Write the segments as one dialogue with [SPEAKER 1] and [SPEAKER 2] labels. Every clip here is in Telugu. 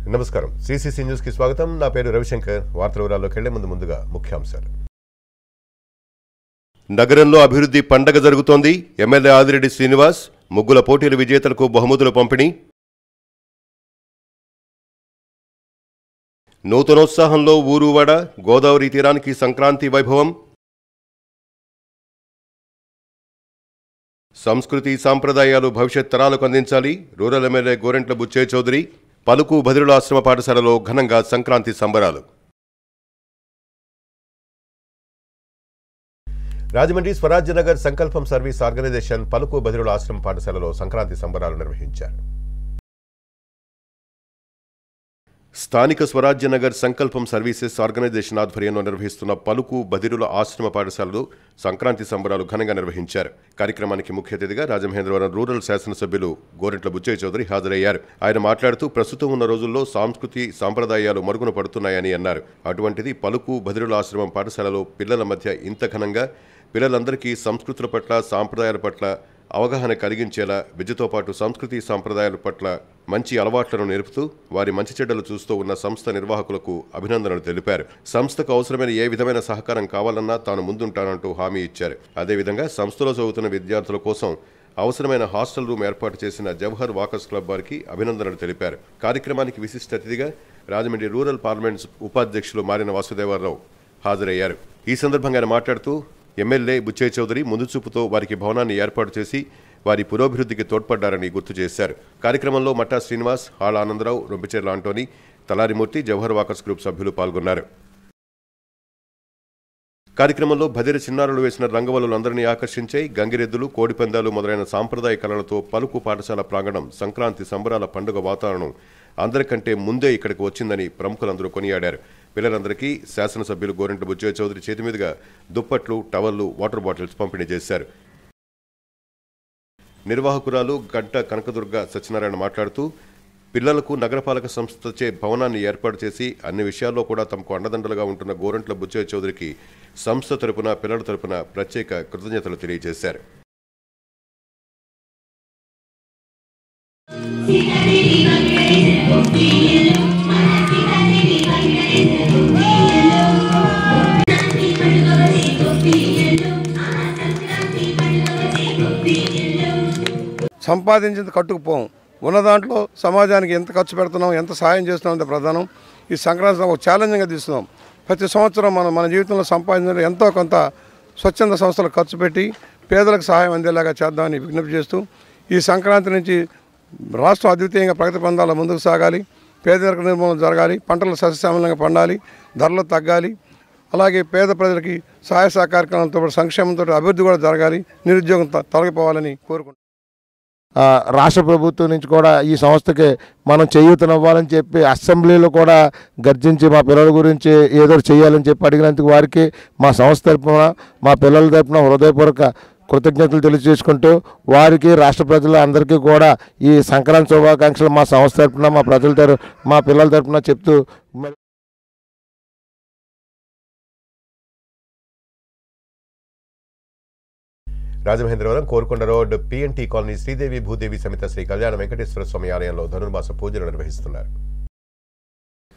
[SPEAKER 1] నమస్కారం సిసిసి న్యూస్ కి స్వాగతం నా పేరు రవిశంకర్ వార్తల వివరాల్లోకి వెళ్లే ముందుగా ముఖ్యాంశాలు నగరంలో అభివృద్ధి పండగ జరుగుతోంది ఎమ్మెల్యే ఆదిరెడ్డి శ్రీనివాస్ ముగ్గుల పోటీల విజేతలకు బహుమతుల పంపిణీ నూతనోత్సాహంలో ఊరువాడ గోదావరి తీరానికి సంక్రాంతి వైభవం సంస్కృతి సాంప్రదాయాలు భవిష్యత్ తరాలకు అందించాలి రూరల్ ఎమ్మెల్యే గోరెంట్ల బుచ్చయ్య చౌదరి పలుకు బదిరుల ఆశ్రమ పాఠశాలలో ఘనంగా సంక్రాంతి సంబరాలు రాజమండ్రి స్వరాజ్యనగర్ సంకల్పం సర్వీస్ ఆర్గనైజేషన్ పలుకు బదిరుల ఆశ్రమ పాఠశాలలో సంక్రాంతి సంబరాలు నిర్వహించారు స్థానిక స్వరాజ్యనగర్ సంకల్పం సర్వీసెస్ ఆర్గనైజేషన్ ఆధ్వర్యంలో నిర్వహిస్తున్న పలుకు బదిరుల ఆశ్రమ పాఠశాలలో సంక్రాంతి సంబరాలు ఘనంగా నిర్వహించారు కార్యక్రమానికి ముఖ్య అతిథిగా రాజమహేంద్రవరం రూరల్ శాసనసభ్యులు గోరెంట్ల బుచ్చయ్య చౌదరి హాజరయ్యారు ఆయన మాట్లాడుతూ ప్రస్తుతం ఉన్న రోజుల్లో సంస్కృతి సాంప్రదాయాలు మరుగున పడుతున్నాయని అన్నారు అటువంటిది పలుకు బదిరుల ఆశ్రమం పాఠశాలలో పిల్లల మధ్య ఇంత ఘనంగా పిల్లలందరికీ సంస్కృతుల పట్ల సాంప్రదాయాల పట్ల అవగాహన కలిగించేలా విద్యతో పాటు సంస్కృతి సాంప్రదాయాల పట్ల మంచి అలవాట్లను నేర్పుతూ వారి మంచి చెడ్డలు చూస్తూ ఉన్న సంస్థ నిర్వాహకులకు అభినందనలు తెలిపారు సంస్థకు అవసరమైన ఏ విధమైన సహకారం కావాలన్నా తాను ముందుంటానంటూ హామీ ఇచ్చారు అదేవిధంగా సంస్థలో చదువుతున్న విద్యార్థుల కోసం అవసరమైన హాస్టల్ రూమ్ ఏర్పాటు చేసిన జవహర్ వాకర్స్ క్లబ్ వారికి అభినందనలు తెలిపారు కార్యక్రమానికి విశిష్ట అతిథిగా రాజమండ్రి రూరల్ పార్లమెంట్ ఉపాధ్యక్షులు మారిన వాసుదేవరావు హాజరయ్యారు ఈ సందర్భంగా ఆయన మాట్లాడుతూ ఎమ్మెల్యే బుచ్చయ్య చౌదరి ముందు చూపుతో వారికి భవనాన్ని ఏర్పాటు చేసి వారి పురోభివృద్ధికి తోడ్పడ్డారని గుర్తు చేశారు కార్యక్రమంలో మట్టా శ్రీనివాస్ హాళ ఆనందరావు రొంపిచెర్ల ఆంటోనీ తలారిమూర్తి జవహర్ వాకర్స్ గ్రూప్ సభ్యులు పాల్గొన్నారు కార్యక్రమంలో భదిర చిన్నారులు వేసిన రంగవల్లులందరినీ ఆకర్షించాయి గంగిరెద్దులు కోడిపందాలు మొదలైన సాంప్రదాయ కళలతో పలుకు పాఠశాల ప్రాంగణం సంక్రాంతి సంబరాల పండుగ వాతావరణం అందరికంటే ముందే ఇక్కడికి వచ్చిందని ప్రముఖులందరూ కొనియాడారు పిల్లలందరికీ శాసనసభ్యులు గోరెంట్ల బుచ్చయ్య చౌదరి చేతి మీదుగా దుప్పట్లు టవళ్లు వాటర్ బాటిల్స్ పంపిణీ చేశారు నిర్వాహకురాలు గంట కనకదుర్గ సత్యనారాయణ మాట్లాడుతూ పిల్లలకు నగరపాలక సంస్థచే భవనాన్ని ఏర్పాటు చేసి అన్ని విషయాల్లో కూడా తమకు అండదండలుగా ఉంటున్న గోరెంట్ల బుచ్చయ్య చౌదరికి సంస్థ తరపున పిల్లల తరపున ప్రత్యేక కృతజ్ఞతలు తెలియజేశారు
[SPEAKER 2] సంపాదించింది కట్టుకుపోం ఉన్న దాంట్లో సమాజానికి ఎంత ఖర్చు పెడుతున్నాం ఎంత సహాయం చేస్తున్నాం అంటే ప్రధానం ఈ సంక్రాంతి ఒక ఛాలెంజింగ్గా తీస్తున్నాం ప్రతి సంవత్సరం మన జీవితంలో సంపాదించిన ఎంతో కొంత స్వచ్ఛంద సంస్థలకు ఖర్చు పెట్టి పేదలకు సహాయం అందేలాగా చేద్దామని విజ్ఞప్తి చేస్తూ ఈ సంక్రాంతి నుంచి రాష్ట్రం అద్వితీయంగా ప్రగతి పొందాలి ముందుకు సాగాలి పేదరిక నిర్మూలన జరగాలి పంటలు సస్యశ్యామలంగా పండాలి ధరలు తగ్గాలి అలాగే పేద ప్రజలకి సహాయ సహకారాలతో పాటు సంక్షేమంతో అభివృద్ధి కూడా జరగాలి నిరుద్యోగం తొలగిపోవాలని కోరుకుంటున్నాం
[SPEAKER 3] రాష్ట్ర ప్రభుత్వం నుంచి కూడా ఈ సంస్థకి మనం చేయూతనివ్వాలని చెప్పి అసెంబ్లీలో కూడా గర్జించి మా పిల్లల గురించి ఏదో చేయాలని చెప్పి అడిగినందుకు వారికి మా సంస్థ తరపున మా పిల్లల తరపున హృదయపూర్వక కృతజ్ఞతలు తెలియజేసుకుంటూ వారికి రాష్ట్ర ప్రజల అందరికీ కూడా ఈ సంక్రాంతి శుభాకాంక్షలు మా సంస్థ తరపున మా ప్రజల మా పిల్లల తరపున చెప్తూ
[SPEAKER 1] Rajamahendravaram Korukonda road P&T colony Sridevi Bhudevi సమేత శ్రీ కళ్యాణ వెంకటేశ్వర స్వామి ఆలయంలో ధనుర్మాస పూజలు నిర్వహిస్తున్నారు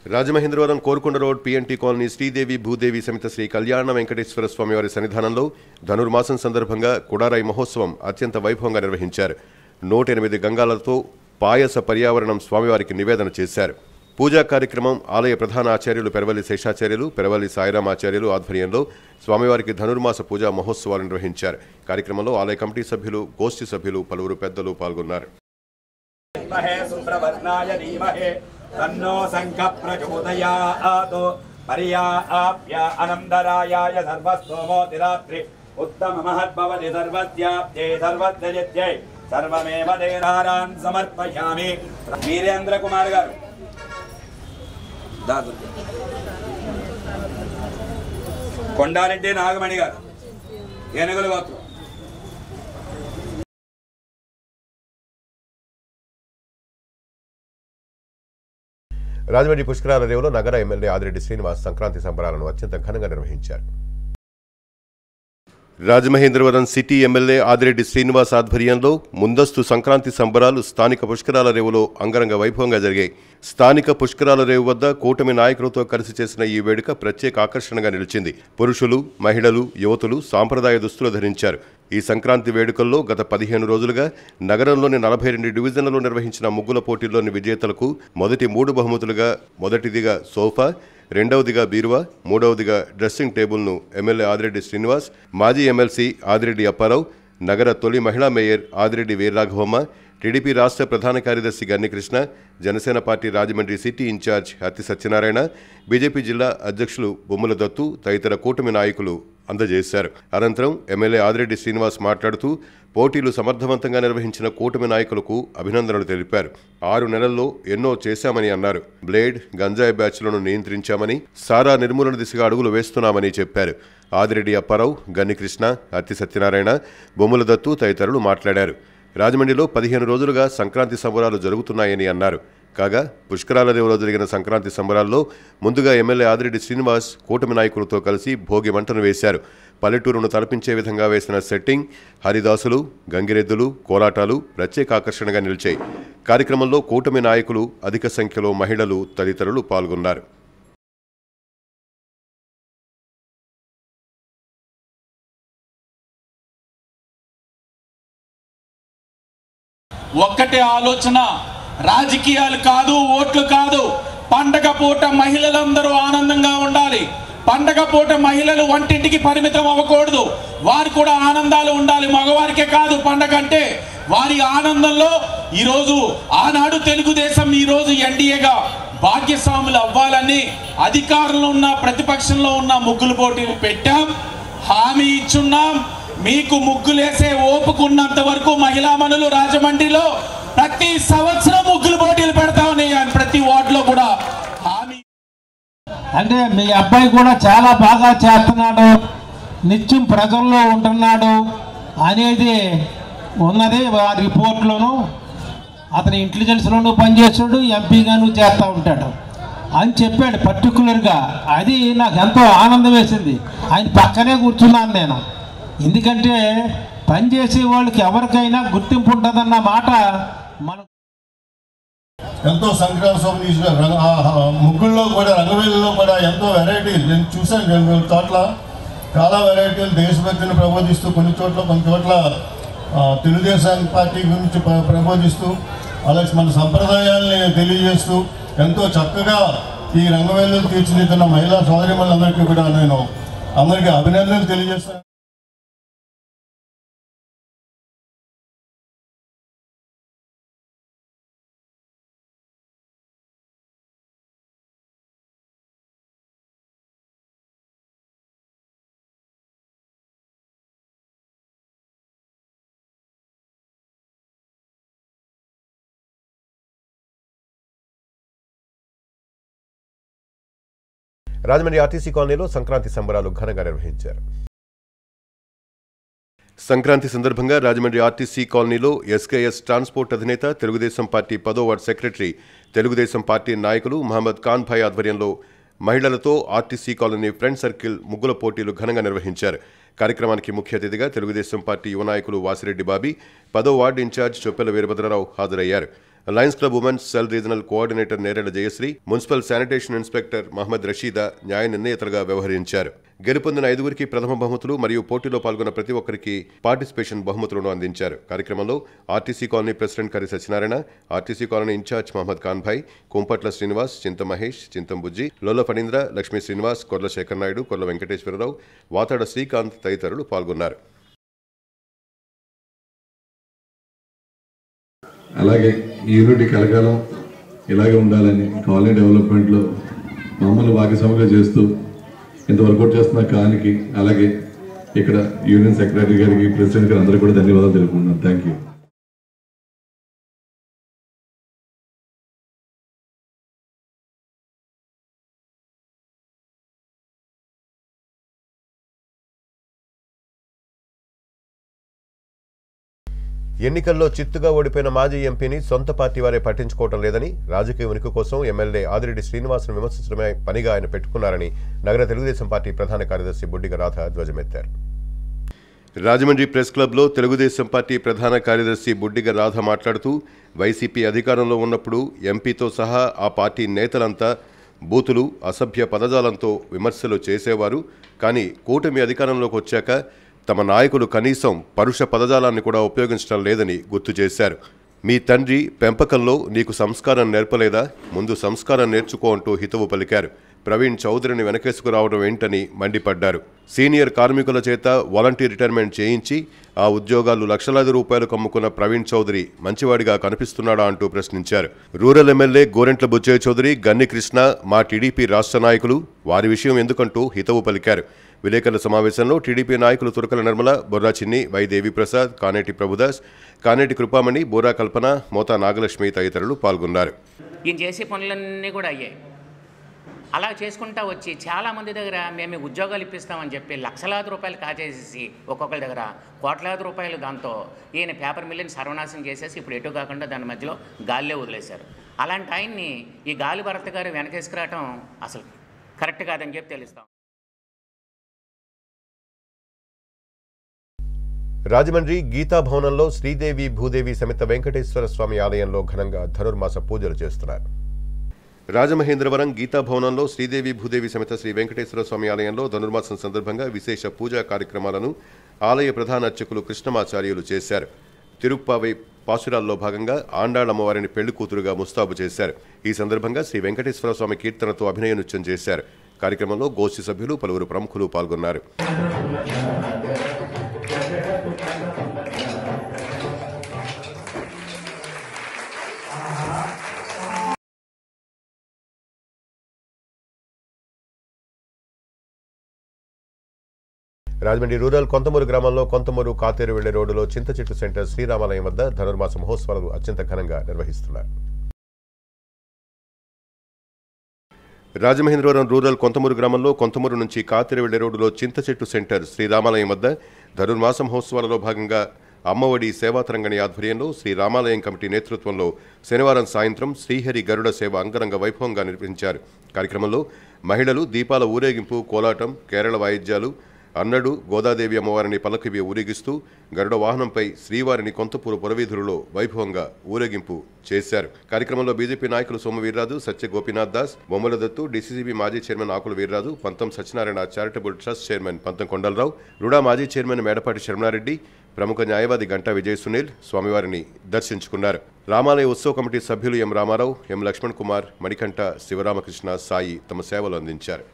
[SPEAKER 1] Rajamahendravaram Korukonda road P&T colony Sridevi Bhudevi సమేత శ్రీ కళ్యాణ వెంకటేశ్వర స్వామి వారి సన్నిధానంలో ధనుర్మాసం సందర్భంగా కుడారాయి మహోత్సవం అత్యంత వైభవంగా నిర్వహించారు 108 గంగాలతో పాయస పర్యావరణం స్వామివారికి నివేదన చేశారు పూజా కార్యక్రమం ఆలయ ప్రధాన ఆచార్యులు పెరవల్లి శేషాచార్యులు పెరవల్లి సాయిరామాచార్యులు ఆధ్వర్యంలో స్వామివారికి ధనుర్మాస పూజా మహోత్సవాలు నిర్వహించారు కార్యక్రమంలో ఆలయ కమిటీ సభ్యులు గోష్ఠి సభ్యులు పలువురు పెద్దలు పాల్గొన్నారు
[SPEAKER 4] వీరేంద్ర కుమార్ గారు కొండారెడ్డి నాగమణి గారు ఏనుగుల గోత్రం
[SPEAKER 1] రాజమండ్రి పుష్కరాల రేవులో నగర ఎమ్మెల్యే ఆదిరెడ్డి శ్రీనివాస్ సంక్రాంతి సంబరాలను అత్యంత ఘనంగా నిర్వహించారు రాజమహేంద్రవరం సిటీ ఎమ్మెల్యే ఆదిరెడ్డి శ్రీనివాస్ ఆధ్వర్యంలో ముందస్తు సంక్రాంతి సంబరాలు స్థానిక పుష్కరాల రేవులో అంగరంగ వైభవంగా జరిగాయి స్థానిక పుష్కరాల రేవు వద్ద కూటమి నాయకులతో కలిసి చేసిన ఈ వేడుక ప్రత్యేక ఆకర్షణగా నిలిచింది. పురుషులు, మహిళలు, యువతులు సాంప్రదాయ దుస్తులు ధరించారు. ఈ సంక్రాంతి వేడుకల్లో గత 15 రోజులుగా నగరంలోని 42 డివిజన్లలో నిర్వహించిన ముగ్గుల పోటీల్లోని విజేతలకు మొదటి 3 బహుమతులుగా మొదటిదిగా సోఫా, రెండవదిగా బీరువా, మూడవదిగా డ్రెస్సింగ్ టేబుల్ను ఎమ్మెల్యే ఆదిరెడ్డి శ్రీనివాస్, మాజీ ఎమ్మెల్సీ ఆదిరెడ్డి అప్పారావు, నగర తొలి మహిళా మేయర్ ఆదిరెడ్డి వీరరాఘవమ్మ, టీడీపీ రాష్ట్ర ప్రధాన కార్యదర్శి గన్ని కృష్ణ, జనసేన పార్టీ Rajahmundry city incharge Atti Satyanarayana, BJP జిల్లా అధ్యక్షులు బొమ్మల దత్తు తదితర కూటమి నాయకులు అందజేశారు. అనంతరం ఎమ్మెల్యే ఆదిరెడ్డి శ్రీనివాస్ మాట్లాడుతూ పోటీలు సమర్థవంతంగా నిర్వహించిన కూటమి నాయకులకు అభినందనలు తెలిపారు. 6 నెలల్లో ఎన్నో చేశామని అన్నారు. బ్లేడ్, గంజాయి బ్యాచ్లను నియంత్రించామని, సారా నిర్మూలన దిశగా అడుగులు వేస్తున్నామని చెప్పారు. ఆదిరెడ్డి అప్పారావు, గన్ని కృష్ణ, అత్తి సత్యనారాయణ, బొమ్మల దత్తు తదితరులు మాట్లాడారు. రాజమండ్రిలో 15 రోజులుగా సంక్రాంతి సంబరాలు జరుగుతున్నాయని అన్నారు. కాగా పుష్కరాల రేవులో జరిగిన సంక్రాంతి సంబరాల్లో ముందుగా ఎమ్మెల్యే ఆదిరెడ్డి శ్రీనివాస్ కూటమి నాయకులతో కలిసి భోగి మంటను వేశారు. పల్లెటూరును తలపించే విధంగా వేసిన సెట్టింగ్, హరిదాసులు, గంగిరెద్దులు, కోలాటాలు ప్రత్యేక ఆకర్షణగా నిలిచాయి. కార్యక్రమంలో కూటమి నాయకులు, అధిక సంఖ్యలో మహిళలు తదితరులు పాల్గొన్నారు.
[SPEAKER 5] ఒక్కటే ఆలోచన, రాజకీయాలు కాదు, ఓట్లు కాదు. పండగ పూట మహిళలందరూ ఆనందంగా ఉండాలి. పండగ పూట మహిళలు వంటింటికి పరిమితం అవ్వకూడదు. వారు కూడా ఆనందాలు ఉండాలి. మగవారికే కాదు పండగ అంటే. వారి ఆనందంలో ఈరోజు ఆనాడు తెలుగుదేశం, ఈరోజు ఎన్డీఏగా భాగ్యస్వాములు అవ్వాలని అధికారంలో ఉన్న ప్రతిపక్షంలో ఉన్న ముగ్గులు పోటీలు పెట్టాం. హామీ ఇచ్చున్నాం. మీకు ముగ్గులేసే ఓపుకున్నంత వరకు మహిళా మనులు రాజమండ్రిలో ప్రతి సంవత్సరం ముగ్గులు పోటీలు పెడతామని ప్రతి వార్డులో కూడా హామీ.
[SPEAKER 6] అంటే మీ అబ్బాయి కూడా చాలా బాగా చేస్తున్నాడు, నిత్యం ప్రజల్లో ఉంటున్నాడు అనేది ఉన్నది ఆ రిపోర్ట్లోనూ. అతని ఇంటెలిజెన్స్లోనూ పనిచేస్తాడు, ఎంపీగాను చేస్తూ ఉంటాడు అని చెప్పాడు పర్టికులర్గా. అది నాకు ఎంతో ఆనందం వేసింది. ఆయన పక్కనే కూర్చున్నాను నేను. ఎందుకంటే పనిచేసే వాళ్ళకి ఎవరికైనా గుర్తింపు ఉంటుందన్న మాట మనం
[SPEAKER 7] ఎంతో సంక్రాంతి శోభ తీసిన ముగ్గుల్లో కూడా, రంగవేలులో కూడా ఎంతో వెరైటీలు నేను చూశాను. 2 చోట్ల చాలా వెరైటీలు దేశభక్తిని ప్రబోధిస్తూ, కొన్ని చోట్ల తెలుగుదేశం పార్టీ గురించి ప్రబోధిస్తూ, అలాగే మన సంప్రదాయాల్ని తెలియజేస్తూ ఎంతో చక్కగా ఈ రంగవేలు తీర్చిదిద్దిన మహిళా సోదరిమణులందరికీ కూడా నేను అందరికీ అభినందనలు తెలియజేస్తాను.
[SPEAKER 1] రాజమండ్రి ఆర్టీసీ కాలనీలో సంక్రాంతి సంబరాలు ఘనంగా నిర్వహించారు. సంక్రాంతి సందర్భంగా రాజమండ్రి ఆర్టీసీ కాలనీలో ఎస్కేఎస్ ట్రాన్స్పోర్ట్ అధినేత, తెలుగుదేశం పార్టీ 10వ వార్డు సెక్రటరీ, తెలుగుదేశం పార్టీ నాయకులు మహమ్మద్ ఖాన్ భాయ్ ఆధ్వర్యంలో మహిళలతో ఆర్టీసీ కాలనీ ఫ్రెండ్ సర్కిల్ ముగ్గుల పోటీలు ఘనంగా నిర్వహించారు. కార్యక్రమానికి ముఖ్య అతిథిగా తెలుగుదేశం పార్టీ యువ నాయకులు వాసిరెడ్డి బాబీ, 10వ వార్డు ఇన్ఛార్జ్ చొప్పెల వీరభద్రరావు హాజరయ్యారు. Lions Club women's cell regional coordinator Nerella Jayasri, municipal sanitation inspector Mohammed Rasheeda న్యాయ నిర్ణేతలుగా వ్యవహరించారు. గెలుపొందిన 5గురికి ప్రథమ బహుమతులు మరియు పోటీలో పాల్గొన్న ప్రతి ఒక్కరికి పార్టిసిపేషన్ బహుమతులను అందించారు. కార్యక్రమంలో RTC colony president Kari Satyanarayana, RTC colony incharge Mohammed Khan Bhai, Kumpatla Srinivas, Chinta Mahesh, Chintam బుజ్జి, లోల ఫణీంద్ర, లక్ష్మీ శ్రీనివాస్, కొర్ల శేఖర్ నాయుడు, కొర్ల వెంకటేశ్వరరావు, వాతాడ శ్రీకాంత్ తదితరులు పాల్గొన్నారు.
[SPEAKER 8] అలాగే ఈ యూనిటీ కలకాలం ఇలాగే ఉండాలని కాలనీ డెవలప్మెంట్లో మమ్మల్ని భాగస్వామిగా చేస్తూ ఇంత వర్కౌట్ చేస్తున్న కానికి, అలాగే ఇక్కడ యూనియన్ సెక్రటరీ గారికి, ప్రెసిడెంట్ గారికి అందరికీ కూడా ధన్యవాదాలు తెలుపుకుంటున్నాను. Thank you.
[SPEAKER 1] ఎన్నికల్లో చిత్తుగా ఓడిపోయిన మాజీ ఎంపీని సొంత పార్టీ వారే పట్టించుకోవడం లేదని, రాజకీయ ఉనికి కోసం ఎమ్మెల్యే ఆదిరెడ్డి శ్రీనివాస్ను విమర్శించడమే పనిగా ఆయన పెట్టుకున్నారని నగర తెలుగుదేశం పార్టీ ప్రధాన కార్యదర్శి బుడ్డిగ రాధ ధ్వజమెత్తారు. రాజమండ్రి ప్రెస్ క్లబ్లో తెలుగుదేశం పార్టీ ప్రధాన కార్యదర్శి బుడ్డిగ రాధ మాట్లాడుతూ వైసీపీ అధికారంలో ఉన్నప్పుడు ఎంపీతో సహా ఆ పార్టీ నేతలంతా బూతులు అసభ్య పదజాలంతో విమర్శలు చేసేవారు. కానీ కూటమి అధికారంలోకి వచ్చాక తమ నాయకులు కనీసం పరుష పదజాలాన్ని కూడా ఉపయోగించడం లేదని గుర్తు చేశారు. మీ తండ్రి పెంపకంలో నీకు సంస్కారం నేర్పలేదా? ముందు సంస్కారం నేర్చుకో అంటూ హితవు పలికారు. ప్రవీణ్ చౌదరిని వెనకేసుకురావడం ఏంటని మండిపడ్డారు. సీనియర్ కార్మికుల చేత వాలంటీర్ రిటైర్మెంట్ చేయించి ఆ ఉద్యోగాలు లక్షలాది రూపాయలు కమ్ముకున్న ప్రవీణ్ చౌదరి మంచివాడిగా కనిపిస్తున్నాడా అంటూ ప్రశ్నించారు. రూరల్ ఎమ్మెల్యే గోరెంట్ల బుచ్చయ్య చౌదరి, గన్ని కృష్ణ మా టీడీపీ రాష్ట్ర నాయకులు, వారి విషయం ఎందుకంటూ హితవు పలికారు. విలేకరుల సమావేశంలో టీడీపీ నాయకులు తురకల నిర్మల, బొర్రా చిన్ని, వై దేవిప్రసాద్, కానేటి ప్రభుదాస్, కానేటి కృపామణి, బోరా కల్పన, మోతా నాగలక్ష్మి తదితరులు పాల్గొన్నారు.
[SPEAKER 9] ఈయన చేసే పనులన్నీ కూడా అయ్యాయి. అలా చేసుకుంటా వచ్చి చాలామంది దగ్గర మేము ఉద్యోగాలు ఇప్పిస్తామని చెప్పి లక్షలాది రూపాయలు కాజేసేసి ఒక్కొక్కరి దగ్గర కోట్లాది రూపాయలు, దాంతో ఈయన పేపర్ మిల్లుని సర్వనాశనం చేసేసి ఇప్పుడు ఎటు కాకుండా దాని మధ్యలో గాలిలో వదిలేశారు. అలాంటి ఆయన్ని ఈ గాలి భరత్ గారు వెనకేసుకురావటం అసలు కరెక్ట్ కాదని చెప్పి తెలుస్తాం.
[SPEAKER 1] రాజమండ్రి గీతా భవనంలో శ్రీదేవి భూదేవి సమేత వెంకటేశ్వర స్వామి ఆలయంలో ఘనంగా ధనుర్మాస పూజలు చేస్తున్నారు. రాజమహేంద్రవరం గీతా భవనంలో శ్రీదేవి భూదేవి సమేత శ్రీ వెంకటేశ్వర స్వామి ఆలయంలో ధనుర్మాసం సందర్భంగా విశేష పూజా కార్యక్రమాలను ఆలయ ప్రధాన అర్చకులు కృష్ణమాచార్యులు చేశారు. తిరుప్పావై పాసురాల్లో భాగంగా ఆండాళమ్మవారిని పెళ్లి కూతురుగా ముస్తాబు చేశారు. ఈ సందర్భంగా శ్రీ వెంకటేశ్వర స్వామి కీర్తనతో అభినయ నృత్యం చేశారు. కార్యక్రమంలో గోష్ఠి సభ్యులు, పలువురు ప్రముఖులు పాల్గొన్నారు. రాజమండ్రి రూరల్ కొంతమూరు గ్రామంలో కొంతమూరు కాతేరు వెళ్లే రోడ్డులో చింత చెట్టు సెంటర్ శ్రీరామాలయం వద్ద ధనుర్మాస మహోత్సవాలు అత్యంత ఘనంగా నిర్వహిస్తున్నారు. రాజమహేంద్రవరం రూరల్ కొంతమూరు గ్రామంలో కొంతమూరు నుంచి కాతేరు వెళ్లే రోడ్డులో చింత చెట్టు సెంటర్ శ్రీరామాలయం వద్ద ధనుర్మాస మహోత్సవాలలో భాగంగా అమ్మఒడి సేవాతరంగణి ఆధ్వర్యంలో శ్రీరామాలయం కమిటీ నేతృత్వంలో శనివారం సాయంత్రం శ్రీహరి గరుడ సేవ అంగరంగ వైభవంగా నిర్వహించారు. కార్యక్రమంలో మహిళలు దీపాల ఊరేగింపు, కోలాటం, కేరళ వాయిద్యాలు, అన్నడు గోదాదేవి అమ్మవారిని పల్లకివి ఊరేగిస్తూ గరుడ వాహనంపై శ్రీవారిని కొంతపూరు పురవీధులలో వైభవంగా ఊరేగింపు చేశారు. కార్యక్రమంలో బీజేపీ నాయకులు సోము వీర్రాజు, సత్య గోపీనాథ్ దాస్, బొమ్మల దత్తు, డీసీసీబీ మాజీ చైర్మన్ ఆకుల వీర్రాజు, పంతం సత్యనారాయణ చారిటబుల్ ట్రస్ట్ చైర్మన్ పంతం కొండలరావు, రుడా మాజీ చైర్మన్ మేడపాటి శర్మనారెడ్డి, ప్రముఖ న్యాయవాది గంటా విజయ్ సునీల్ స్వామివారిని దర్శించుకున్నారు. రామాలయ ఉత్సవ కమిటీ సభ్యులు ఎం రామారావు, ఎం లక్ష్మణ్ కుమార్, మణికంఠ, శివరామకృష్ణ, సాయి తమ సేవలు అందించారు.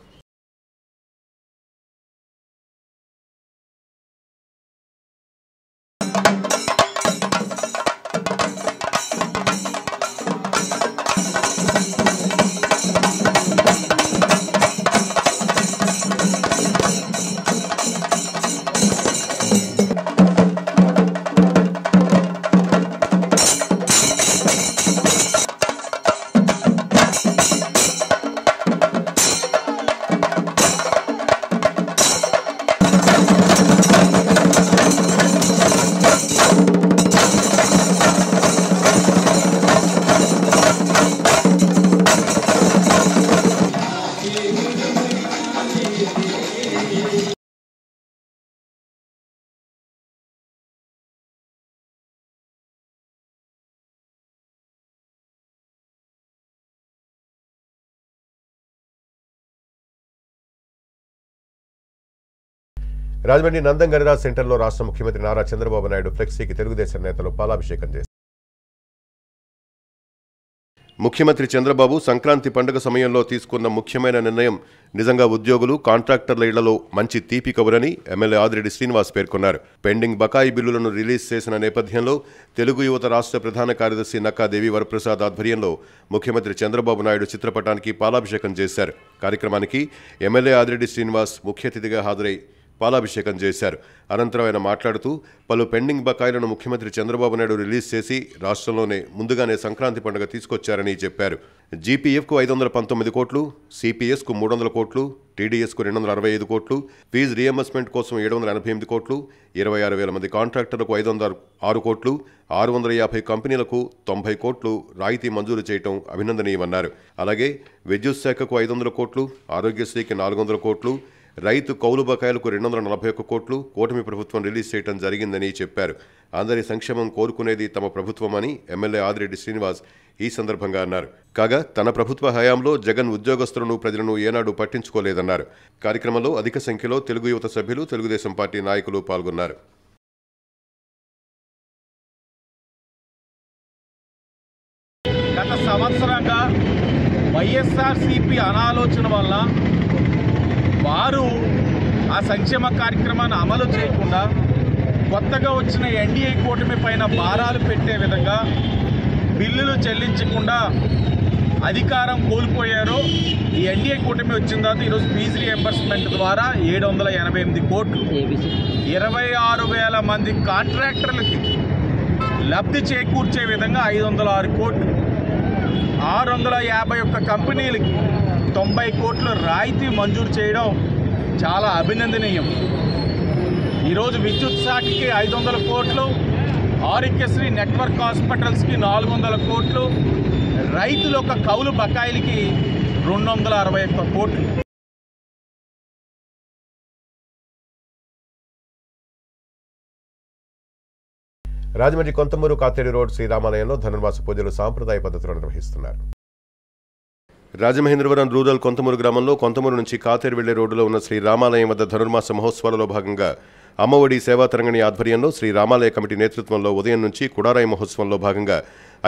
[SPEAKER 1] రాజమండ్రి నందం గరిరాజ్ సెంటర్లో రాష్ట్ర ముఖ్యమంత్రి నారా చంద్రబాబు నాయుడు ఫ్లెక్సీకి తెలుగుదేశం నేతలు పాలాభిషేకం చేశారు. ముఖ్యమంత్రి చంద్రబాబు సంక్రాంతి పండుగ సమయంలో తీసుకున్న ముఖ్యమైన నిర్ణయం నిజంగా ఉద్యోగులు, కాంట్రాక్టర్ల ఇళ్లలో మంచి తీపి కబురని ఎమ్మెల్యే ఆదిరెడ్డి శ్రీనివాస్ పేర్కొన్నారు. పెండింగ్ బకాయి బిల్లులను రిలీజ్ చేసిన నేపథ్యంలో తెలుగు యువత రాష్ట్ర ప్రధాన కార్యదర్శి నక్కా దేవి వరప్రసాద్ ఆధ్వర్యంలో ముఖ్యమంత్రి చంద్రబాబు నాయుడు చిత్రపటానికి పాలాభిషేకం చేశారు. కార్యక్రమానికి ఎమ్మెల్యే ఆదిరెడ్డి శ్రీనివాస్ ముఖ్య అతిథిగా హాజరై పాలాభిషేకం చేశారు. అనంతరం ఆయన మాట్లాడుతూ పలు పెండింగ్ బకాయిలను ముఖ్యమంత్రి చంద్రబాబు నాయుడు రిలీజ్ చేసి రాష్ట్రంలోనే ముందుగానే సంక్రాంతి పండుగ తీసుకొచ్చారని చెప్పారు. జీపీఎఫ్కు 519 కోట్లు, సిపిఎస్కు 300 కోట్లు, టీడీఎస్కు 265 కోట్లు, ఫీజు రియంబర్స్మెంట్ కోసం 788 కోట్లు, 26,000 మంది కాంట్రాక్టర్లకు 506 కోట్లు, 650 కంపెనీలకు 90 కోట్లు రాయితీ మంజూరు చేయడం అభినందనీయమన్నారు. అలాగే విద్యుత్ శాఖకు 500 కోట్లు, ఆరోగ్యశ్రీకి 400 కోట్లు, రైతు కౌలు బకాయిలకు 241 కోట్లు కూటమి ప్రభుత్వం రిలీజ్ చేయడం జరిగిందని చెప్పారు. అందరి సంక్షేమం కోరుకునేది తమ ప్రభుత్వమని ఎమ్మెల్యే ఆదిరెడ్డి శ్రీనివాస్ ఈ సందర్భంగా అన్నారు. కాగా తన ప్రభుత్వ హయాంలో జగన్ ఉద్యోగస్తులను ప్రజలను ఏనాడు పట్టించుకోలేదన్నారు. కార్యక్రమంలో అధిక సంఖ్యలో తెలుగు యువత సభ్యులు, తెలుగుదేశం పార్టీ నాయకులు పాల్గొన్నారు.
[SPEAKER 5] గత సంవత్సరంగా వైఎస్ఆర్సీపీ అనాలోచన వల్ల వారు ఆ సంక్షేమ కార్యక్రమాన్ని అమలు చేయకుండా కొత్తగా వచ్చిన ఎన్డీఏ కూటమి పైన భారాలు పెట్టే విధంగా బిల్లులు చెల్లించకుండా అధికారం కోల్పోయారు. ఈ ఎన్డీఏ కూటమి వచ్చిన తర్వాత ఈరోజు ఫీజు రియంబర్స్మెంట్ ద్వారా 788 కోట్లు 26,000 మంది కాంట్రాక్టర్లకి లబ్ధి చేకూర్చే విధంగా 506 కోట్లు 651 కంపెనీలకి 90 కోట్లు రాయితీ మంజూరు చేయడం చాలా అభినందనీయం. ఈరోజు విద్యుత్ శాఖకి 500 కోట్లు, ఆరోగ్యశ్రీ నెట్వర్క్ హాస్పిటల్స్కి 400 కోట్లు, రైతుల యొక్క కౌలు బకాయిలకి 261 కోట్లు.
[SPEAKER 1] రాజమండ్రి కొంతమూరు కాతేడి రోడ్ శ్రీరామాలయంలో ధనుర్మాస పూజలు సాంప్రదాయ పద్ధతిలో నిర్వహిస్తున్నారు. రాజమహేంద్రవరం రూరల్ కొంతమూరు గ్రామంలో కొంతమూరు నుంచి కాతేరు వెళ్లే రోడ్డులో ఉన్న శ్రీరామాలయం వద్ద ధనుర్మాస మహోత్సవాలలో భాగంగా అమ్మఒడి సేవా తరంగిణి ఆధ్వర్యంలో శ్రీరామాలయ కమిటీ నేతృత్వంలో ఉదయం నుంచి కుడారాయి మహోత్సవంలో భాగంగా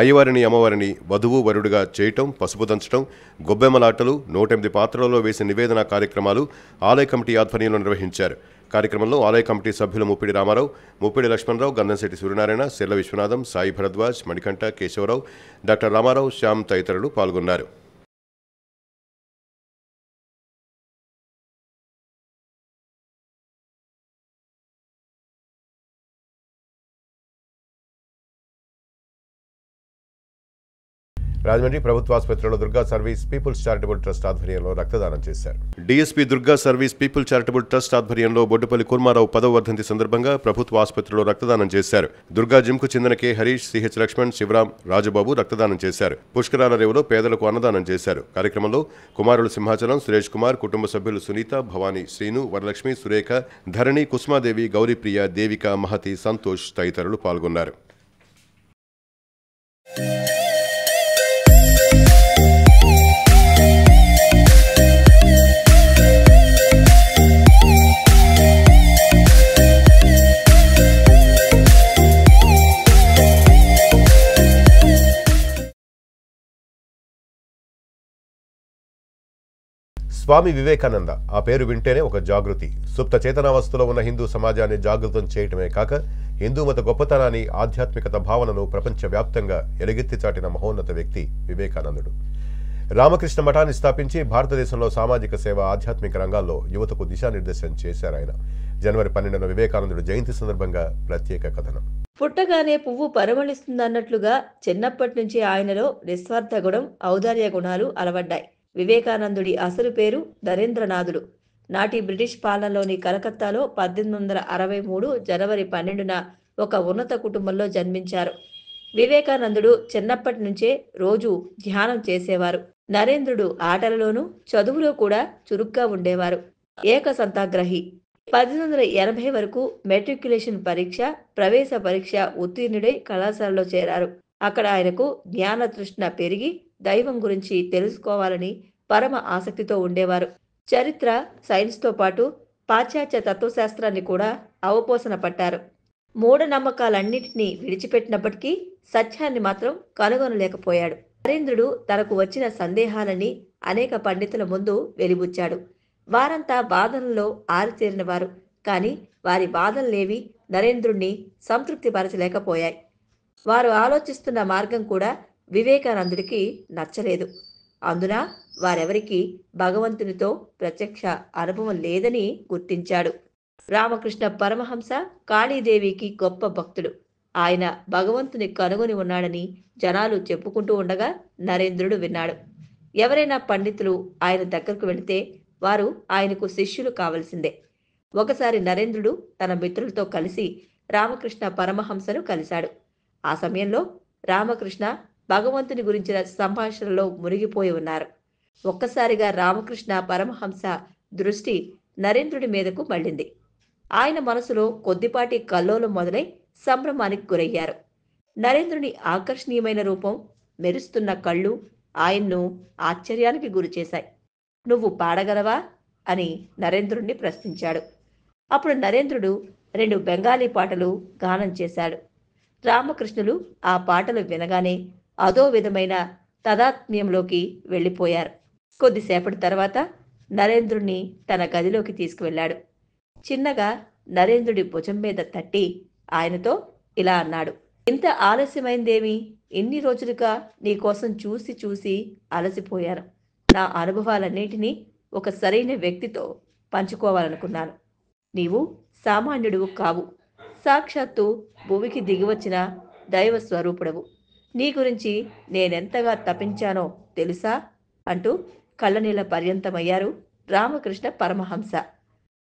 [SPEAKER 1] అయ్యవారిని అమ్మవారిని వధువు వరుడుగా చేయటం, పసుపు దంచడం, గొబ్బెమ్మలాటలు, 108 పాత్రలలో వేసి నివేదన కార్యక్రమాలు ఆలయ కమిటీ ఆధ్వర్యంలో నిర్వహించారు. కార్యక్రమంలో ఆలయ కమిటీ సభ్యులు ముప్పిడి రామారావు, ముప్పిడి లక్ష్మణరావు, గంధంశెట్టి సూర్యనారాయణ, సెర్ల విశ్వనాథం, సాయి భరద్వాజ్, మణికంఠ, కేశవరావు, డాక్టర్ రామారావు, శ్యామ్ తదితరులు పాల్గొన్నారు. రాజమండ్రి ప్రభుత్వ ఆసుపత్రిలో Durga service peoples charitable trust ఆధ్వర్యంలో రక్తదానం చేశారు. DSP Durga service people charitable trust ఆధ్వర్యంలో బొడ్డుపల్లి కుర్మారావు 10వ వర్ధంతి సందర్భంగా ప్రభుత్వ ఆసుపత్రిలో రక్తదానం చేశారు. దుర్గా జిమ్కు చెందిన కె హరీష్, సిహెచ్ లక్ష్మణ్, శివరాం, రాజబాబు రక్తదానం చేశారు. పుష్కరాల రేవులో పేదలకు అన్నదానం చేశారు. కార్యక్రమంలో కుమారులు సింహాచలం, సురేష్ కుమార్, కుటుంబ సభ్యులు సునీత, భవానీ, శ్రీను, వరలక్ష్మి, సురేఖ, ధరణి, కుస్మాదేవి, గౌరీప్రియ, దేవిక, మహతి, సంతోష్ తదితరులు పాల్గొన్నారు. స్వామి వివేకానంద ఆ పేరు వింటేనే ఒక జాగృతి. సుప్త చేతనావస్థలో ఉన్న హిందూ సమాజాన్ని జాగృతం చేయటమే కాక హిందూ మత గొప్పతనాన్ని, ఆధ్యాత్మికత భావనను ప్రపంచవ్యాప్తంగా ఎలుగెత్తి చాటిన మహోన్నత వ్యక్తి వివేకానందుడు. రామకృష్ణ మఠాన్ని స్థాపించి భారతదేశంలో సామాజిక సేవ, ఆధ్యాత్మిక రంగాల్లో యువతకు దిశానిర్దేశం చేశారు ఆయన. జనవరి 12న వివేకానందుడు జయంతి సందర్భంగా ప్రత్యేక కథనం.
[SPEAKER 10] పుట్టగానే పువ్వు పరిమళిస్తుందన్నట్లుగా చిన్నప్పటి నుంచి ఆయనలో నిస్వార్థ గుణం, ఔదార్య గుణాలు అలవడ్డాయి. వివేకానందుడి అసలు పేరు నరేంద్రనాథుడు. నాటి బ్రిటిష్ పాలనలోని కలకత్తాలో 1863 జనవరి 12న ఒక ఉన్నత కుటుంబంలో జన్మించారు. వివేకానందుడు చిన్నప్పటి నుంచే రోజు ధ్యానం చేసేవారు. నరేంద్రుడు ఆటలలోనూ చదువులో కూడా చురుగ్గా ఉండేవారు. ఏకసంతాగ్రహి. 1880 వరకు మెట్రిక్యులేషన్ పరీక్ష, ప్రవేశ పరీక్ష ఉత్తీర్ణుడై కళాశాలలో చేరారు. అక్కడ ఆయనకు జ్ఞాన తృష్ణ పెరిగి దైవం గురించి తెలుసుకోవాలని పరమ ఆసక్తితో ఉండేవారు. చరిత్ర, సైన్స్తో పాటు పాశ్చాత్య తత్వశాస్త్రాన్ని కూడా అవపోసన పట్టారు. మూఢనమ్మకాలన్నింటినీ విడిచిపెట్టినప్పటికీ సత్యాన్ని మాత్రం కనుగొనలేకపోయాడు. నరేంద్రుడు తనకు వచ్చిన సందేహాలని అనేక పండితుల ముందు వెలిబుచ్చాడు. వారంతా వాదనలో ఆరితేరినవారు. కానీ వారి వాదనలేవి నరేంద్రుణ్ణి సంతృప్తిపరచలేకపోయాయి. వారు ఆలోచిస్తున్న మార్గం కూడా వివేకానందుడికి నచ్చలేదు. అందున వారెవరికీ భగవంతునితో ప్రత్యక్ష అనుభవం లేదని గుర్తించాడు. రామకృష్ణ పరమహంస కాళీదేవికి గొప్ప భక్తుడు. ఆయన భగవంతుని కనుగొని ఉన్నాడని జనాలు చెప్పుకుంటూ ఉండగా నరేంద్రుడు విన్నాడు. ఎవరైనా పండితులు ఆయన దగ్గరకు వెళితే వారు ఆయనకు శిష్యులు కావలసిందే. ఒకసారి నరేంద్రుడు తన మిత్రులతో కలిసి రామకృష్ణ పరమహంసను కలిశాడు. ఆ సమయంలో రామకృష్ణ భగవంతుని గురించిన సంభాషణలో మునిగిపోయి ఉన్నారు. ఒక్కసారిగా రామకృష్ణ పరమహంస దృష్టి నరేంద్రుడి మీదకు మళ్ళింది. ఆయన మనసులో కొద్దిపాటి కల్లోలం మొదలై సంభ్రమానికి గురయ్యారు. నరేంద్రుని ఆకర్షణీయమైన రూపం, మెరుస్తున్న కళ్ళు ఆయన్ను ఆశ్చర్యానికి గురిచేశాయి. నువ్వు పాడగలవా అని నరేంద్రుణ్ణి ప్రశ్నించాడు. అప్పుడు నరేంద్రుడు 2 బెంగాలీ పాటలు గానం చేశాడు. రామకృష్ణులు ఆ పాటలు వినగానే అదో విధమైన తదాత్మ్యంలోకి వెళ్ళిపోయారు. కొద్దిసేపటి తర్వాత నరేంద్రుణ్ణి తన గదిలోకి తీసుకువెళ్ళాడు. చిన్నగా నరేంద్రుడి భుజం మీద తట్టి ఆయనతో ఇలా అన్నాడు. ఇంత ఆలస్యమైందేమి? ఇన్ని రోజులుగా నీకోసం చూసి చూసి అలసిపోయాను. నా అనుభవాలన్నింటినీ ఒక సరైన వ్యక్తితో పంచుకోవాలనుకున్నాను. నీవు సామాన్యుడివు కావు. సాక్షాత్తు భూమికి దిగివచ్చిన దైవ స్వరూపుడవు. నీ గురించి నేనెంతగా తపించానో తెలుసా అంటూ కళ్ళనీళ్ళ పర్యంతమయ్యారు రామకృష్ణ పరమహంస.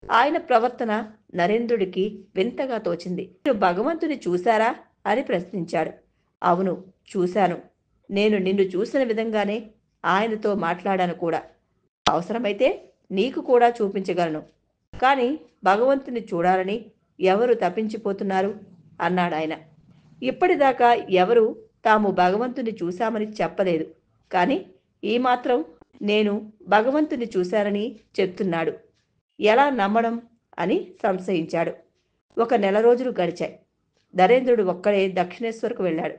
[SPEAKER 10] ఆయన ప్రవర్తన నరేంద్రుడికి వింతగా తోచింది. మీరు భగవంతుని చూశారా అని ప్రశ్నించాడు. అవును, చూశాను. నేను నిన్ను చూసిన విధంగానే ఆయనతో మాట్లాడాను కూడా. అవసరమైతే నీకు కూడా చూపించగలను. కానీ భగవంతుని చూడాలని ఎవరు తప్పించిపోతున్నారు అన్నాడాయన. ఇప్పటిదాకా ఎవరు తాము భగవంతుని చూశామని చెప్పలేదు. కానీ ఈ మాత్రం నేను భగవంతుని చూశానని చెప్తున్నాడు. ఎలా నమ్మడం అని సంశయించాడు. 1 నెల రోజులు గడిచాయి. నరేంద్రుడు ఒక్కడే దక్షిణేశ్వరకు వెళ్ళాడు.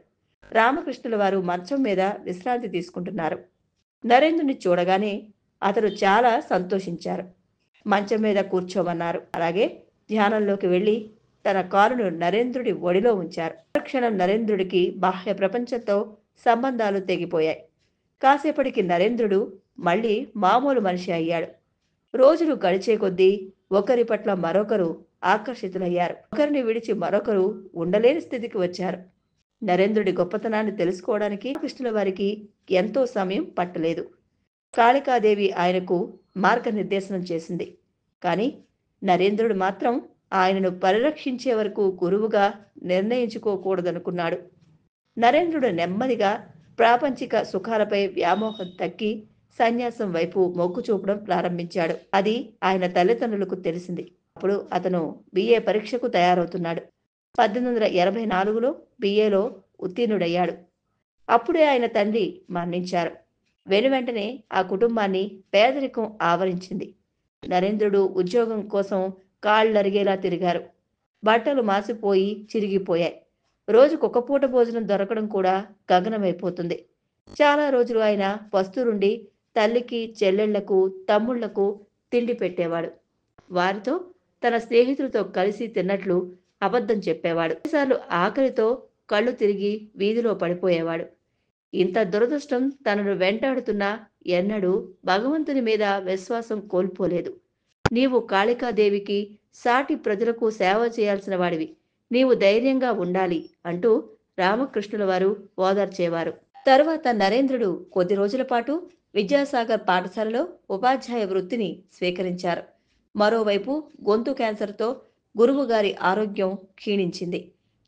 [SPEAKER 10] రామకృష్ణుల వారు మంచం మీద విశ్రాంతి తీసుకుంటున్నారు. నరేంద్రుని చూడగానే అతడు చాలా సంతోషించారు. మంచం మీద కూర్చోమన్నారు. అలాగే ధ్యానంలోకి వెళ్ళి తన కారును నరేంద్రుడి ఒడిలో ఉంచారు. క్షణం నరేంద్రుడికి బాహ్య ప్రపంచంతో సంబంధాలు తెగిపోయాయి. కాసేపటికి నరేంద్రుడు మళ్ళీ మామూలు మనిషి అయ్యాడు. రోజులు గడిచే కొద్దీ ఒకరి పట్ల మరొకరు ఆకర్షితులయ్యారు. ఒకరిని విడిచి మరొకరు ఉండలేని స్థితికి వచ్చారు. నరేంద్రుడి గొప్పతనాన్ని తెలుసుకోవడానికి కృష్ణుల వారికి ఎంతో సమయం పట్టలేదు. కాళికాదేవి ఆయనకు మార్గనిర్దేశనం చేసింది. కానీ నరేంద్రుడు మాత్రం ఆయనను పరిరక్షించే వరకు గురువుగా నిర్ణయించుకోకూడదనుకున్నాడు. నరేంద్రుడు నెమ్మదిగా ప్రాపంచిక సుఖాలపై వ్యామోహం తగ్గి సన్యాసం వైపు మొగ్గు చూపడం ప్రారంభించాడు. అది ఆయన తల్లిదండ్రులకు తెలిసింది. అప్పుడు అతను బిఏ పరీక్షకు తయారవుతున్నాడు. 1884లో బిఏలో ఉత్తీర్ణుడయ్యాడు. అప్పుడే ఆయన తండ్రి మరణించారు. వెనువెంటనే ఆ కుటుంబాన్ని పేదరికం ఆవరించింది. నరేంద్రుడు ఉద్యోగం కోసం కాళ్ళరిగేలా తిరిగారు. బట్టలు మాసిపోయి చిరిగిపోయాయి. రోజుకొక పూట భోజనం దొరకడం కూడా గగనమైపోతుంది. చాలా రోజులు ఆయన పస్తులుండి తల్లికి, చెల్లెళ్లకు, తమ్ముళ్లకు తిండి పెట్టేవాడు. వారితో తన స్నేహితులతో కలిసి తిన్నట్లు అబద్ధం చెప్పేవాడు. కొన్నిసార్లు ఆకలితో కళ్ళు తిరిగి వీధిలో పడిపోయేవాడు. ఇంత దురదృష్టం తనను వెంటాడుతున్నా ఎన్నడూ భగవంతుని మీద విశ్వాసం కోల్పోలేదు. నీవు కాళికాదేవికి సాటి ప్రజలకు సేవ చేయాల్సిన వాడివి. నీవు ధైర్యంగా ఉండాలి అంటూ రామకృష్ణుల వారు ఓదార్చేవారు. తరువాత నరేంద్రుడు కొద్ది రోజుల పాటు విద్యాసాగర్ పాఠశాలలో ఉపాధ్యాయ వృత్తిని స్వీకరించారు. మరోవైపు గొంతు క్యాన్సర్తో గురువుగారి ఆరోగ్యం క్షీణించింది.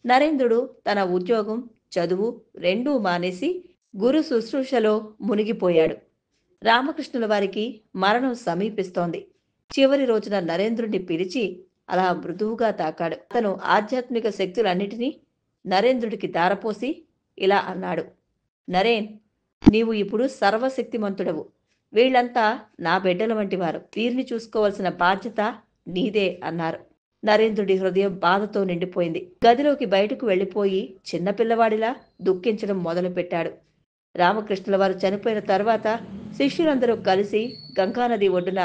[SPEAKER 10] నరేంద్రుడు తన ఉద్యోగం, చదువు రెండూ మానేసి గురు శుశ్రూషలో మునిగిపోయాడు. రామకృష్ణుల వారికి మరణం సమీపిస్తోంది. చివరి రోజున నరేంద్రుడిని పిలిచి అలా మృదువుగా తాకాడు. అతను ఆధ్యాత్మిక శక్తులన్నిటినీ నరేంద్రుడికి దారపోసి ఇలా అన్నాడు. నరేన్, నీవు ఇప్పుడు సర్వశక్తిమంతుడవు. వీళ్లంతా నా బిడ్డల వంటివారు. వీరిని చూసుకోవాల్సిన బాధ్యత నీదే అన్నారు. నరేంద్రుడి హృదయం బాధతో నిండిపోయింది. గదిలోకి బయటకు వెళ్లిపోయి చిన్నపిల్లవాడిలా దుఃఖించడం మొదలుపెట్టాడు. రామకృష్ణుల వారు చనిపోయిన తర్వాత శిష్యులందరూ కలిసి గంగానది ఒడ్డున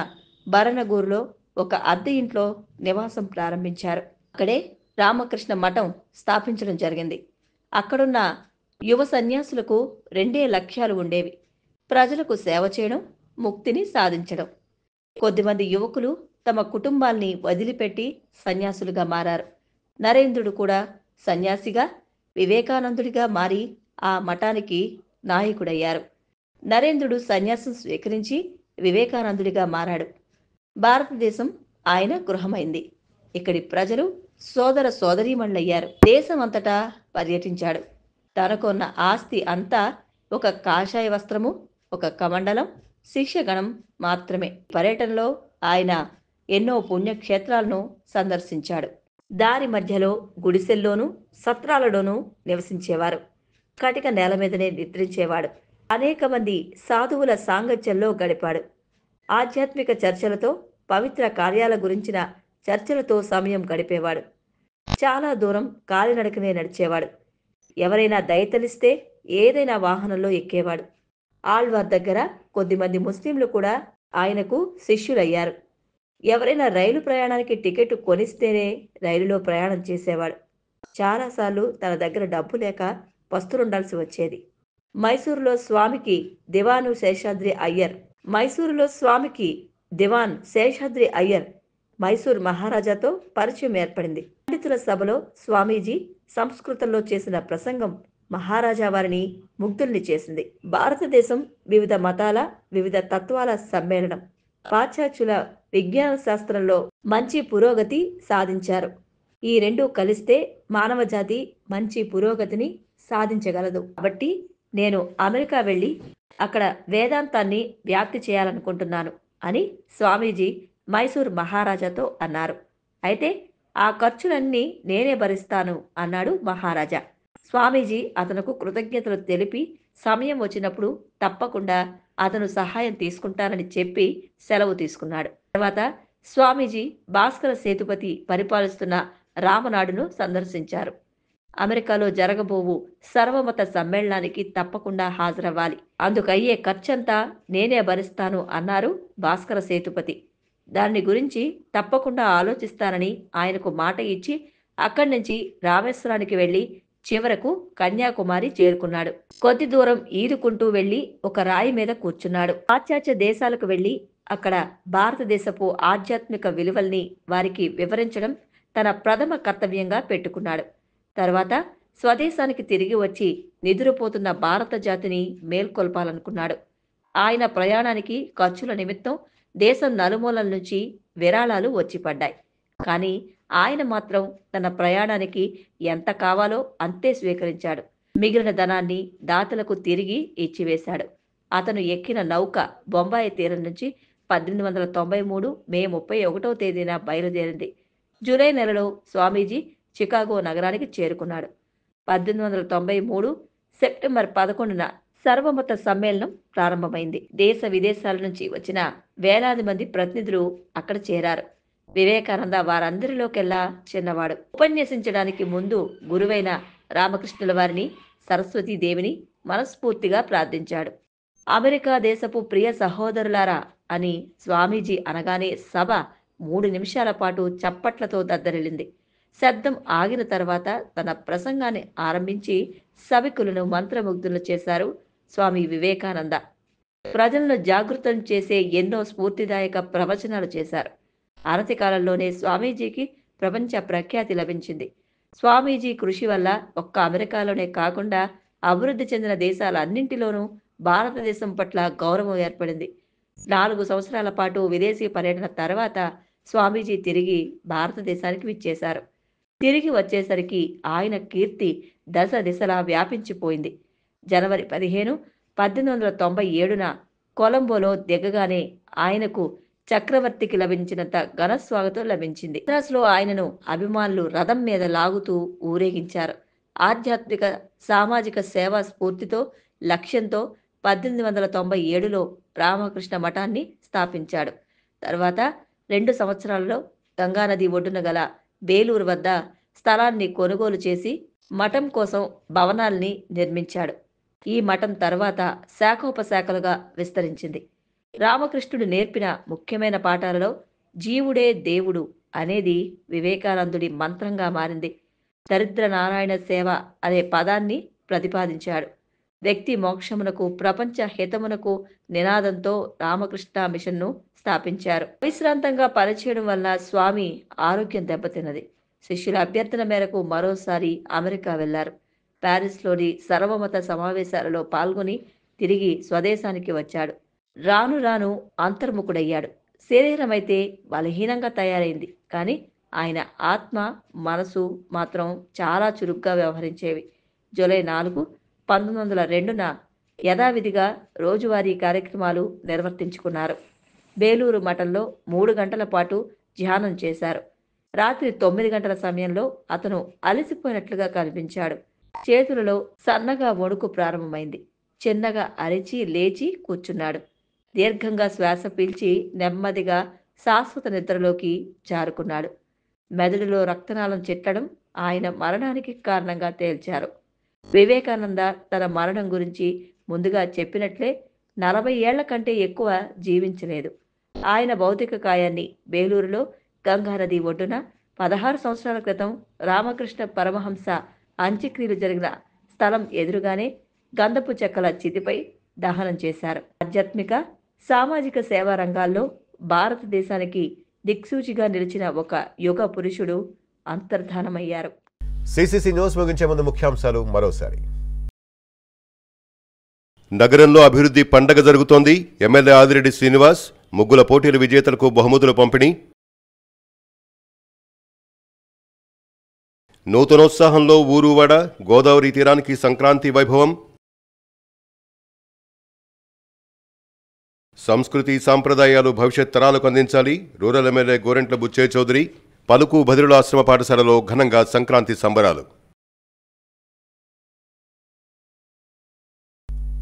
[SPEAKER 10] బరణగూరులో ఒక అద్దె ఇంట్లో నివాసం ప్రారంభించారు. అక్కడే రామకృష్ణ మఠం స్థాపించడం జరిగింది. అక్కడున్న యువ సన్యాసులకు 2 లక్ష్యాలు ఉండేవి: ప్రజలకు సేవ చేయడం, ముక్తిని సాధించడం. కొద్దిమంది యువకులు తమ కుటుంబాల్ని వదిలిపెట్టి సన్యాసులుగా మారారు. నరేంద్రుడు కూడా సన్యాసిగా, వివేకానందుడిగా మారి ఆ మఠానికి నాయకుడయ్యారు. నరేంద్రుడు సన్యాసం స్వీకరించి వివేకానందుడిగా మారాడు. భారతదేశం ఆయన గృహమైంది. ఇక్కడి ప్రజలు సోదర సోదరీమణులయ్యారు. దేశమంతటా పర్యటించాడు. తనకున్న ఆస్తి అంతా ఒక కాషాయ వస్త్రము, ఒక కమండలం, శిష్యగణం మాత్రమే. పర్యటనలో ఆయన ఎన్నో పుణ్యక్షేత్రాలను సందర్శించాడు. దారి మధ్యలో గుడిసెల్లోనూ సత్రాలలోనూ నివసించేవారు. కటిక నేల మీదనే నిద్రించేవాడు. అనేక మంది సాధువుల సాంగత్యంలో గడిపాడు. ఆధ్యాత్మిక చర్చలతో, పవిత్ర కార్యాల గురించిన చర్చలతో సమయం గడిపేవాడు. చాలా దూరం కాలినడకనే నడిచేవాడు. ఎవరైనా దయతలిస్తే ఏదైనా వాహనంలో ఎక్కేవాడు. ఆళ్వార్ దగ్గర కొద్దిమంది ముస్లింలు కూడా ఆయనకు శిష్యులయ్యారు. ఎవరైనా రైలు ప్రయాణానికి టికెట్ కొనిస్తేనే రైలులో ప్రయాణం చేసేవాడు. చాలాసార్లు తన దగ్గర డబ్బు లేక పస్తులుండాల్సి వచ్చేది. మైసూరులో స్వామికి దివాను శేషాద్రి అయ్యర్ మైసూర్ మహారాజాతో పరిచయం ఏర్పడింది. పండితుల సభలో స్వామీజీ సంస్కృతంలో చేసిన ప్రసంగం మహారాజా వారిని ముగ్ధుల్ని చేసింది. భారతదేశం వివిధ మతాల, వివిధ తత్వాల సమ్మేళనం. పాశ్చాత్యుల విజ్ఞాన శాస్త్రంలో మంచి పురోగతి సాధించారు. ఈ రెండూ కలిస్తే మానవజాతి మంచి పురోగతిని సాధించగలదు. కాబట్టి నేను అమెరికా వెళ్ళి అక్కడ వేదాంతాన్ని వ్యాప్తి చేయాలనుకుంటున్నాను అని స్వామీజీ మైసూర్ మహారాజాతో అన్నారు. అయితే ఆ ఖర్చులన్నీ నేనే భరిస్తాను అన్నాడు మహారాజా. స్వామీజీ అతనుకు కృతజ్ఞతలు తెలిపి సమయం వచ్చినప్పుడు తప్పకుండా అతను సహాయం తీసుకుంటానని చెప్పి సెలవు తీసుకున్నాడు. తర్వాత స్వామీజీ భాస్కర సేతుపతి పరిపాలిస్తున్న రామనాడును సందర్శించారు. అమెరికాలో జరగబోవు సర్వమత సమ్మేళనానికి తప్పకుండా హాజరవ్వాలి. అందుకయ్యే ఖర్చంతా నేనే భరిస్తాను అన్నారు భాస్కర సేతుపతి. దాని గురించి తప్పకుండా ఆలోచిస్తానని ఆయనకు మాట ఇచ్చి అక్కడి నుంచి రామేశ్వరానికి వెళ్లి చివరకు కన్యాకుమారి చేరుకున్నాడు. కొద్ది దూరం ఈదుకుంటూ వెళ్లి ఒక రాయి మీద కూర్చున్నాడు. పాశ్చాత్య దేశాలకు వెళ్లి అక్కడ భారతదేశపు ఆధ్యాత్మిక విలువల్ని వారికి వివరించడం తన ప్రథమ కర్తవ్యంగా పెట్టుకున్నాడు. తర్వాత స్వదేశానికి తిరిగి వచ్చి నిద్రపోతున్న భారత జాతిని మేల్కొల్పాలనుకున్నాడు. ఆయన ప్రయాణానికి ఖర్చుల నిమిత్తం దేశం నలుమూలల నుంచి విరాళాలు వచ్చి పడ్డాయి. కానీ ఆయన మాత్రం తన ప్రయాణానికి ఎంత కావాలో అంతే స్వీకరించాడు. మిగిలిన ధనాన్ని దాతలకు తిరిగి ఇచ్చివేశాడు. అతను ఎక్కిన నౌక బొంబాయి తీరం నుంచి 1893 మే 31వ తేదీన బయలుదేరింది. జూలై నెలలో స్వామీజీ చికాగో నగరానికి చేరుకున్నాడు. 1893 సెప్టెంబర్ 11న సర్వమత సమ్మేళనం ప్రారంభమైంది. దేశ విదేశాల నుంచి వచ్చిన వేలాది మంది ప్రతినిధులు అక్కడ చేరారు. వివేకానంద వారందరిలోకెల్లా చిన్నవాడు. ఉపన్యసించడానికి ముందు గురువైన రామకృష్ణుల వారిని, సరస్వతీదేవిని మనస్ఫూర్తిగా ప్రార్థించాడు. అమెరికా దేశపు ప్రియ సహోదరులారా అని స్వామీజీ అనగానే సభ 3 నిమిషాల పాటు చప్పట్లతో దద్దరిల్లింది. శబ్దం ఆగిన తర్వాత తన ప్రసంగాన్ని ఆరంభించి సభికులను మంత్రముగ్ధులు చేశారు స్వామి వివేకానంద. ప్రజలను జాగృతం చేసే ఎన్నో స్ఫూర్తిదాయక ప్రవచనాలు చేశారు. అనతి కాలంలోనే స్వామీజీకి ప్రపంచ ప్రఖ్యాతి లభించింది. స్వామీజీ కృషి వల్ల ఒక్క అమెరికాలోనే కాకుండా అభివృద్ధి చెందిన దేశాలన్నింటిలోనూ భారతదేశం పట్ల గౌరవం ఏర్పడింది. 4 సంవత్సరాల పాటు విదేశీ పర్యటన తర్వాత స్వామీజీ తిరిగి భారతదేశానికి విచ్చేశారు. తిరిగి వచ్చేసరికి ఆయన కీర్తి దశ దిశలా వ్యాపించిపోయింది. జనవరి 15, 1897న కొలంబోలో దిగగానే ఆయనకు చక్రవర్తికి లభించినంత ఘనస్వాగతం లభించింది. మద్రాసులో ఆయనను అభిమానులు రథం మీద లాగుతూ ఊరేగించారు. ఆధ్యాత్మిక సామాజిక సేవా స్ఫూర్తితో, లక్ష్యంతో 1897లో రామకృష్ణ మఠాన్ని స్థాపించాడు. తర్వాత 2 సంవత్సరాలలో గంగానది ఒడ్డున గల బేలూరు వద్ద స్థలాన్ని కొనుగోలు చేసి మఠం కోసం భవనాల్ని నిర్మించాడు. ఈ మఠం తర్వాత శాఖోపశాఖలుగా విస్తరించింది. రామకృష్ణుడు నేర్పిన ముఖ్యమైన పాఠాలలో జీవుడే దేవుడు అనేది వివేకానందుడి మంత్రంగా మారింది. దరిద్ర నారాయణ సేవ అనే పదాన్ని ప్రతిపాదించాడు. వ్యక్తి మోక్షమునకు, ప్రపంచ హితమునకు నినాదంతో రామకృష్ణ మిషన్ను స్థాపించారు. విశ్రాంతంగా పనిచేయడం వల్ల స్వామి ఆరోగ్యం దెబ్బతిన్నది. శిష్యుల అభ్యర్థన మేరకు మరోసారి అమెరికా వెళ్లారు. ప్యారిస్లోని సర్వమత సమావేశాలలో పాల్గొని తిరిగి స్వదేశానికి వచ్చాడు. రాను రాను అంతర్ముఖుడయ్యాడు. శరీరమైతే బలహీనంగా తయారైంది. కానీ ఆయన ఆత్మ, మనసు మాత్రం చాలా చురుగ్గా వ్యవహరించేవి. జూలై 4, 1902న యథావిధిగా రోజువారీ కార్యక్రమాలు నిర్వర్తించుకున్నారు. బేలూరు మఠంలో 3 గంటల పాటు ధ్యానం చేశారు. రాత్రి 9 గంటల సమయంలో అతను అలసిపోయినట్లుగా కనిపించాడు. చేతులలో సన్నగా వణుకు ప్రారంభమైంది. చిన్నగా అరిచి లేచి కూర్చున్నాడు. దీర్ఘంగా శ్వాస పీల్చి నెమ్మదిగా శాశ్వత నిద్రలోకి జారుకున్నాడు. మెదడులో రక్తనాళం చిట్లడం ఆయన మరణానికి కారణంగా తేల్చారు. వివేకానంద తన మరణం గురించి ముందుగా చెప్పినట్లే 40 ఏళ్ల కంటే ఎక్కువ జీవించలేదు. ఆయన భౌతిక కాయాన్ని బేలూరులో గంగానది ఒడ్డున 16 సంవత్సరాల క్రితం రామకృష్ణ పరమహంస అంత్యక్రియలు జరిగిన స్థలం ఎదురుగానే గంధపు చెక్కల చితిపై దహనం చేశారు. ఆధ్యాత్మిక, సామాజిక సేవా రంగాల్లో భారతదేశానికి దిక్సూచిగా నిలిచిన ఒక యుగ పురుషుడు అంతర్ధానమయ్యారు.
[SPEAKER 1] సిసిసి న్యూస్ ముగించే ముందు ముఖ్యాంశాలు మరోసారి. నగరంలో అభివృద్ధి పండగ జరుగుతోంది. ఎమ్మెల్యే ఆదిరెడ్డి శ్రీనివాస్. ముగ్గుల పోటీల విజేతలకు బహుమతుల పంపిణీ. నూతనోత్సాహంలో ఊరువాడ. గోదావరి తీరానికి సంక్రాంతి వైభవం. సంస్కృతి సాంప్రదాయాలు భవిష్యత్ తరాలకు అందించాలి. Rural MLA Gorantla Butchaiah Chowdary. పలుకు బదిరుల ఆశ్రమ పాఠశాలలో ఘనంగా సంక్రాంతి సంబరాలు.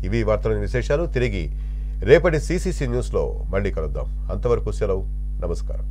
[SPEAKER 1] ఇవి వార్తలోని విశేషాలు. తిరిగి రేపటి సిసిసి న్యూస్లో మళ్ళీ కలుద్దాం. అంతవరకు సెలవు. నమస్కారం.